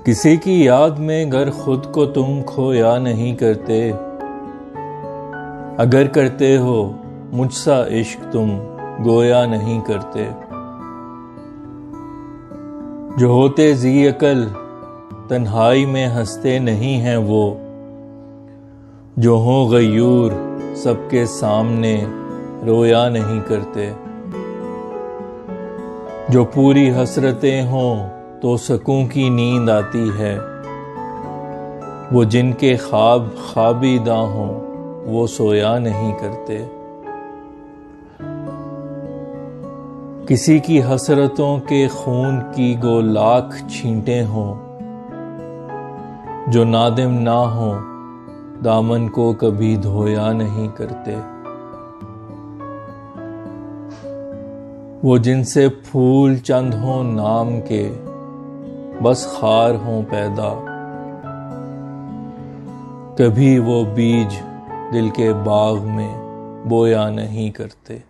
किसी की याद में गर खुद को तुम खोया नहीं करते, अगर करते हो मुझसा इश्क तुम गोया नहीं करते। जो होते जी अकल तन्हाई में हंसते नहीं हैं वो, जो हो गयूर सबके सामने रोया नहीं करते। जो पूरी हसरतें हों तो सकूं की नींद आती है, वो जिनके ख्वाब ख्वाबीदा हों वो सोया नहीं करते। किसी की हसरतों के खून की गो लाख छींटे हों, जो नादिम ना हो दामन को कभी धोया नहीं करते। वो जिनसे फूल चंद हों नाम के बस खार हों पैदा, कभी वो बीज दिल के बाग में बोया नहीं करते।